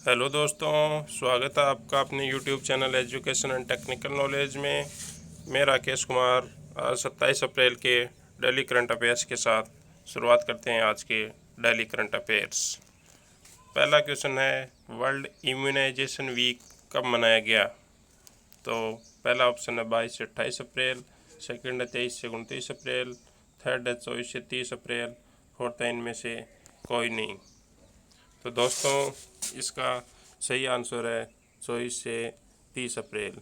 Hello दोस्तों, स्वागत है आपका अपने YouTube channel education and technical knowledge में। मैं राकेश कुमार। आज 27 अप्रैल के डेली करंट अफेयर्स के साथ शुरुआत करते हैं आज के डेली करंट अफेयर्स। पहला क्वेश्चन है, वर्ल्ड इम्यूनाइजेशन वीक कब मनाया गया? तो पहला ऑप्शन है 22 से 28 अप्रैल, सेकंड है 23 से 29 अप्रैल, थर्ड है 24 से 30 अप्रैल, फोर्थ है इनमें से कोई नहीं। तो दोस्तों इसका सही आंसर है 24 से 30 अप्रैल।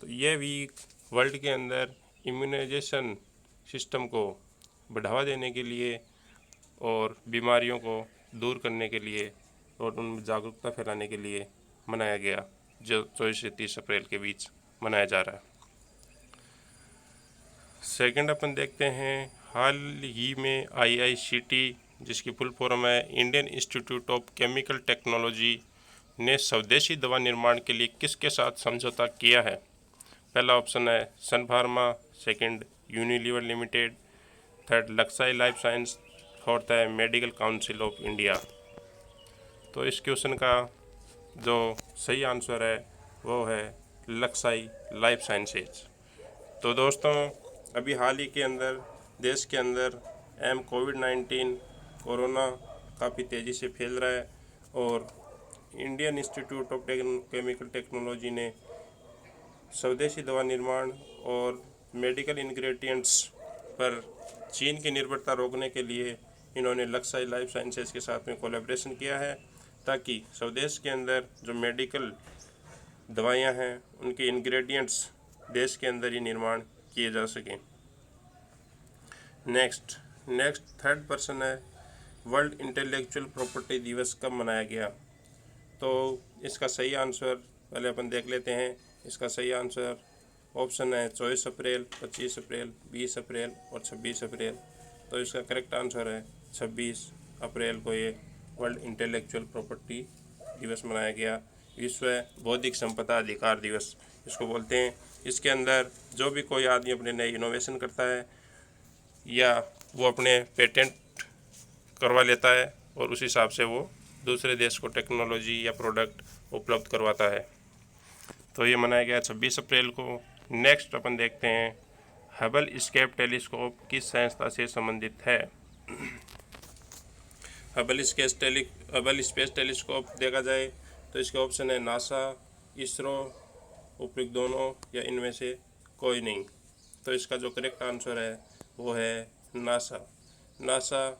तो ये वीक वर्ल्ड के अंदर इम्यूनाइजेशन सिस्टम को बढ़ावा देने के लिए और बीमारियों को दूर करने के लिए और उनमें जागरूकता फैलाने के लिए मनाया गया, जो 24 से 30 अप्रैल के बीच मनाया जा रहा है। सेकंड अपन देखते हैं, हाल ही में IICT, जिसकी फुल फॉर्म है Indian institute of chemical technology, ने स्वदेशी दवा निर्माण के लिए किसके साथ समझौता किया है? पहला ऑप्शन है Sun Pharma, second Unilever limited, third लक्साई लाइफ साइंस, फोर्थ है मेडिकल काउंसिल ऑफ इंडिया। तो इस क्वेश्चन का जो सही आंसर है वो है लक्साई लाइफ साइंसेज। तो दोस्तों अभी हाल ही के अंदर देश के अंदर कोविड-19 कोरोना काफ़ी तेज़ी से फैल रहा है और Indian institute of chemical technology ने स्वदेशी दवा निर्माण और मेडिकल इंग्रेडिएंट्स पर चीन की निर्भरता रोकने के लिए इन्होंने लक्साई लाइफ साइंसेज के साथ में कोलैबोरेशन किया है, ताकि स्वदेश के अंदर जो मेडिकल दवाइयाँ हैं उनके इंग्रेडिएंट्स देश के अंदर ही निर्माण किए जा सकें। नेक्स्ट थर्ड पर्सन है, वर्ल्ड इंटेलेक्चुअल प्रॉपर्टी दिवस कब मनाया गया? तो इसका सही आंसर पहले अपन देख लेते हैं। इसका सही आंसर ऑप्शन है 24 अप्रैल, 25 अप्रैल, 20 अप्रैल और 26 अप्रैल। तो इसका करेक्ट आंसर है 26 अप्रैल को ये वर्ल्ड इंटेलेक्चुअल प्रॉपर्टी दिवस मनाया गया। विश्व बौद्धिक संपदा अधिकार दिवस इसको बोलते हैं। इसके अंदर जो भी कोई आदमी अपने नए इनोवेशन करता है या वो अपने पेटेंट करवा लेता है और उस हिसाब से वो दूसरे देश को टेक्नोलॉजी या प्रोडक्ट उपलब्ध करवाता है। तो ये मनाया गया 26 अप्रैल को। नेक्स्ट अपन देखते हैं, हबल स्केप टेलीस्कोप किस संस्था से संबंधित है? हबल स्पेस टेलीस्कोप देखा जाए तो इसके ऑप्शन है नासा, इसरो, उपयुक्त दोनों या इनमें से कोई नहीं। तो इसका जो करेक्ट आंसर है वो है नासा। नासा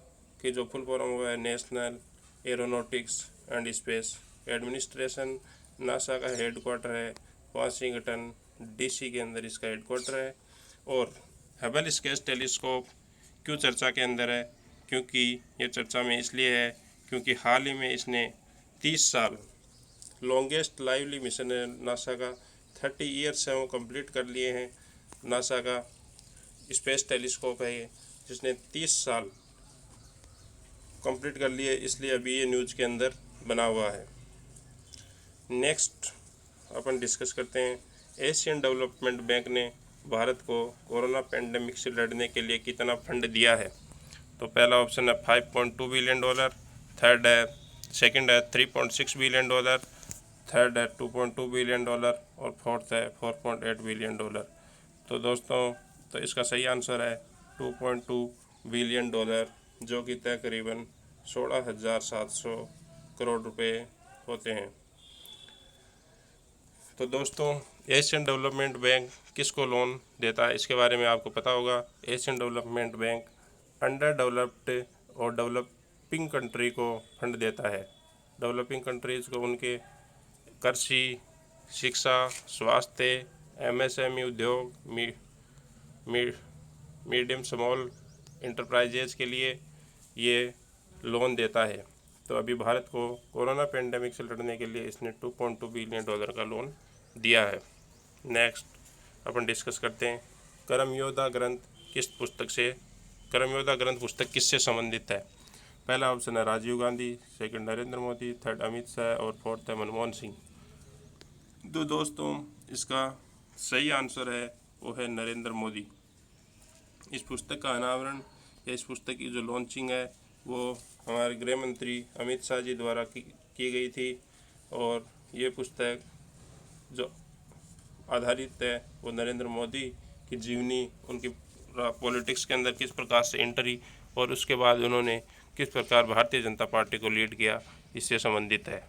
की जो फुल फॉर्म हुआ है national aeronautics and space administration. NASA का हेड क्वार्टर है वाशिंगटन DC के अंदर इसका हेड क्वार्टर है। और हबल स्पेस टेलीस्कोप क्यों चर्चा के अंदर है? क्योंकि ये चर्चा में इसलिए है क्योंकि हाल ही में इसने 30 साल लॉन्गेस्ट लाइवली मिशन है नासा का, 30 ईयर्स है वो कंप्लीट कर लिए हैं। नासा का स्पेस टेलीस्कोप है ये, जिसने 30 साल कंप्लीट कर लिए, इसलिए अभी ये न्यूज़ के अंदर बना हुआ है। नेक्स्ट अपन डिस्कस करते हैं, एशियन डेवलपमेंट बैंक ने भारत को कोरोना पैंडेमिक से लड़ने के लिए कितना फंड दिया है? तो पहला ऑप्शन है $5.2 बिलियन, थर्ड है सेकंड है $3.6 बिलियन, थर्ड है $2.2 बिलियन और फोर्थ है $4.8 बिलियन। तो दोस्तों तो इसका सही आंसर है $2.2 बिलियन, जो कि तकरीबन 16,700 करोड़ रुपए होते हैं। तो दोस्तों एशियन डेवलपमेंट बैंक किसको लोन देता है इसके बारे में आपको पता होगा। Asian development bank under developed और डेवलपिंग कंट्री को फंड देता है। डेवलपिंग कंट्रीज़ को उनके कृषि, शिक्षा, स्वास्थ्य, MSME उद्योग, मीडियम स्मॉल इंटरप्राइजेज के लिए ये लोन देता है। तो अभी भारत को कोरोना पेंडेमिक से लड़ने के लिए इसने $2.2 बिलियन का लोन दिया है। नेक्स्ट अपन डिस्कस करते हैं, कर्मयोद्धा ग्रंथ किस पुस्तक से कर्मयोद्धा ग्रंथ पुस्तक किससे संबंधित है? पहला ऑप्शन है राजीव गांधी, सेकंड नरेंद्र मोदी, थर्ड अमित शाह और फोर्थ है मनमोहन सिंह। तो दोस्तों इसका सही आंसर है वो है नरेंद्र मोदी। इस पुस्तक का अनावरण या इस पुस्तक की जो लॉन्चिंग है वो हमारे गृह मंत्री अमित शाह जी द्वारा की गई थी और ये पुस्तक जो आधारित है वो नरेंद्र मोदी की जीवनी, उनकी पॉलिटिक्स के अंदर किस प्रकार से एंट्री और उसके बाद उन्होंने किस प्रकार भारतीय जनता पार्टी को लीड किया, इससे संबंधित है।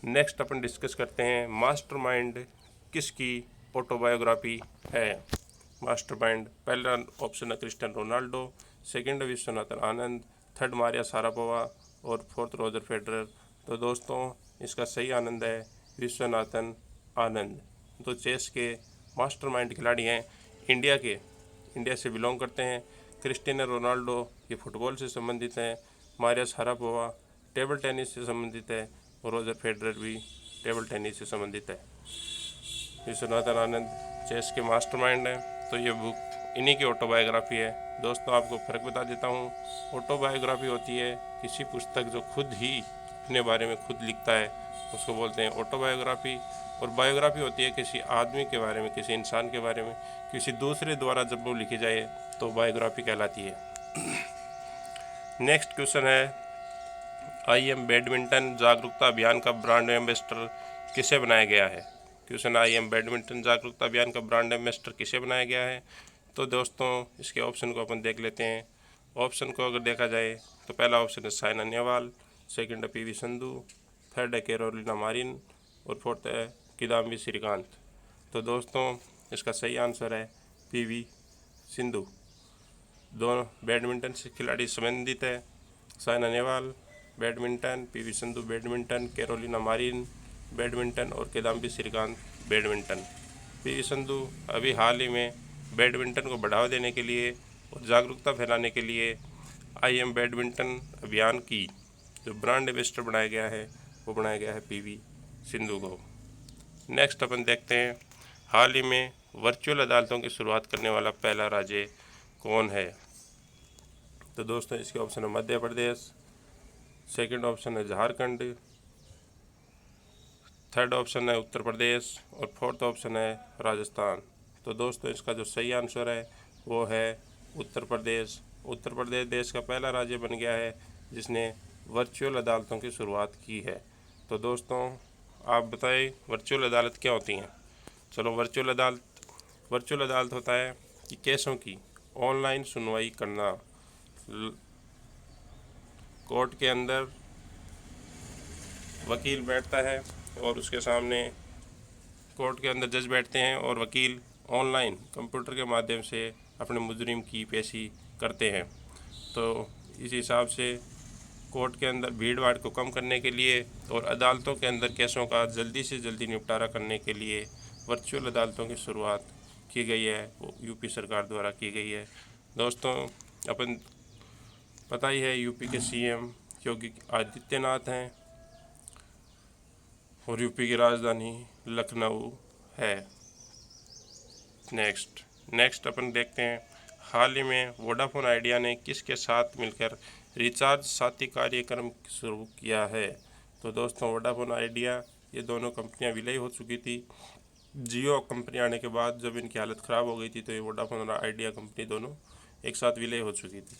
नेक्स्ट अपन डिस्कस करते हैं मास्टरमाइंड किसकी ऑटोबायोग्राफी है। मास्टरमाइंड, पहला ऑप्शन है क्रिस्टियानो रोनाल्डो, सेकंड है Viswanathan Anand, third Maria Sharapova और फोर्थ रॉजर फेडरर। तो दोस्तों इसका सही आनंद है विश्वनाथन आनंद। तो चेस के मास्टरमाइंड खिलाड़ी हैं, इंडिया से बिलोंग करते हैं। क्रिस्टियानो रोनाल्डो ये फुटबॉल से संबंधित हैं, मारिया शारापोवा टेबल टेनिस से संबंधित है और रॉजर फेडरर भी टेबल टेनिस से संबंधित है। विश्वनाथन आनंद चेस के मास्टरमाइंड हैं। तो ये बुक इन्हीं की ऑटोबायोग्राफी है। दोस्तों आपको फ़र्क बता देता हूँ, ऑटोबायोग्राफी होती है किसी पुस्तक जो खुद ही अपने बारे में खुद लिखता है, उसको बोलते हैं ऑटोबायोग्राफी। और बायोग्राफी होती है किसी आदमी के बारे में, किसी इंसान के बारे में, किसी दूसरे द्वारा जब वो लिखी जाए तो बायोग्राफी कहलाती है। नेक्स्ट क्वेश्चन है IM बैडमिंटन जागरूकता अभियान का ब्रांड एम्बेसडर किसे बनाया गया है। क्वेश्चन IM बैडमिंटन जागरूकता अभियान का ब्रांड एम्बेसडर किसे बनाया गया है। तो दोस्तों इसके ऑप्शन को अपन देख लेते हैं। ऑप्शन को अगर देखा जाए तो पहला ऑप्शन है साइना नेहवाल, सेकंड है PV संधू, थर्ड है कैरोलिना मारिन और फोर्थ है किदाम्बी श्रीकांत। तो दोस्तों इसका सही आंसर है PV सिंधु। दोनों बैडमिंटन से खिलाड़ी संबंधित है, Saina Nehwal badminton, PV Sandhu badminton, Carolina Marin badminton और किदाम्बी श्रीकांत बैडमिंटन। PV संधू अभी हाल ही में बैडमिंटन को बढ़ावा देने के लिए और जागरूकता फैलाने के लिए IM बैडमिंटन अभियान की जो ब्रांड एम्बेसडर बनाया गया है वो बनाया गया है PV सिंधु को। नेक्स्ट अपन देखते हैं हाल ही में वर्चुअल अदालतों की शुरुआत करने वाला पहला राज्य कौन है। तो दोस्तों इसके ऑप्शन है मध्य प्रदेश, सेकंड ऑप्शन है झारखंड, थर्ड ऑप्शन है उत्तर प्रदेश और फोर्थ ऑप्शन है राजस्थान। तो दोस्तों इसका जो सही आंसर है वो है उत्तर प्रदेश। उत्तर प्रदेश देश का पहला राज्य बन गया है जिसने वर्चुअल अदालतों की शुरुआत की है। तो दोस्तों आप बताएं वर्चुअल अदालत क्या होती हैं। चलो वर्चुअल अदालत होता है कि केसों की ऑनलाइन सुनवाई करना। कोर्ट के अंदर वकील बैठता है और उसके सामने कोर्ट के अंदर जज बैठते हैं और वकील ऑनलाइन कंप्यूटर के माध्यम से अपने मुजरिम की पेशी करते हैं। तो इस हिसाब से कोर्ट के अंदर भीड़ भाड़ को कम करने के लिए और अदालतों के अंदर केसों का जल्दी से जल्दी निपटारा करने के लिए वर्चुअल अदालतों की शुरुआत की गई है, वो यूपी सरकार द्वारा की गई है। दोस्तों अपन पता ही है यूपी के CM योगी आदित्यनाथ हैं और यूपी की राजधानी लखनऊ है। नेक्स्ट अपन देखते हैं हाल ही में वोडाफोन आइडिया ने किसके साथ मिलकर रिचार्ज साथी कार्यक्रम शुरू किया है। तो दोस्तों वोडाफोन आइडिया ये दोनों कंपनियां विलय हो चुकी थी। जियो कंपनी आने के बाद जब इनकी हालत ख़राब हो गई थी तो ये वोडाफोन और आइडिया कंपनी दोनों एक साथ विलय हो चुकी थी।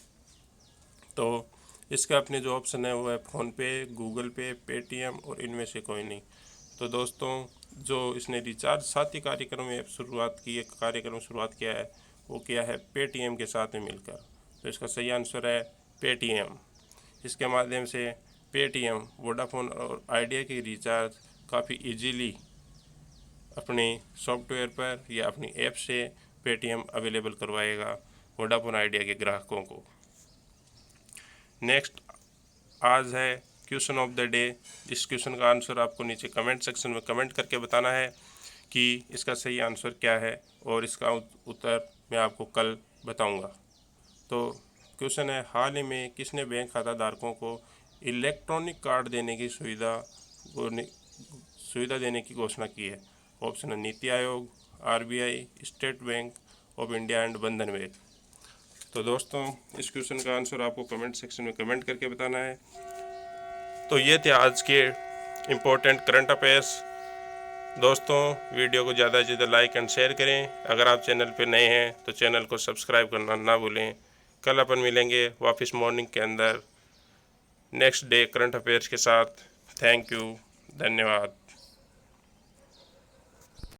तो इसका अपने जो ऑप्शन है वो है फ़ोनपे, गूगल पे, पेटीएम और इनमें से कोई नहीं। तो दोस्तों जो इसने रिचार्ज साथी कार्यक्रम शुरुआत किया है वो किया है पेटीएम के साथ में मिलकर। तो इसका सही आंसर है पेटीएम। इसके माध्यम से पेटीएम वोडाफोन और आइडिया की रिचार्ज काफ़ी इजीली अपने सॉफ्टवेयर पर या अपनी ऐप से पेटीएम अवेलेबल करवाएगा वोडाफोन आइडिया के ग्राहकों को। नेक्स्ट आज है क्वेश्चन ऑफ द डे। इस क्वेश्चन का आंसर आपको नीचे कमेंट सेक्शन में कमेंट करके बताना है कि इसका सही आंसर क्या है और इसका उत्तर मैं आपको कल बताऊंगा। तो क्वेश्चन है हाल ही में किसने बैंक खाता धारकों को इलेक्ट्रॉनिक कार्ड देने की सुविधा देने की घोषणा की है। ऑप्शन है NITI Aayog, RBI, state bank of India and बंधन बैंक। तो दोस्तों इस क्वेश्चन का आंसर आपको कमेंट सेक्शन में कमेंट करके बताना है। तो ये थे आज के इम्पोर्टेंट करंट अफेयर्स। दोस्तों वीडियो को ज़्यादा से ज़्यादा लाइक एंड शेयर करें। अगर आप चैनल पे नए हैं तो चैनल को सब्सक्राइब करना ना भूलें। कल अपन मिलेंगे वापस मॉर्निंग के अंदर नेक्स्ट डे करंट अफेयर्स के साथ। Thank you. धन्यवाद।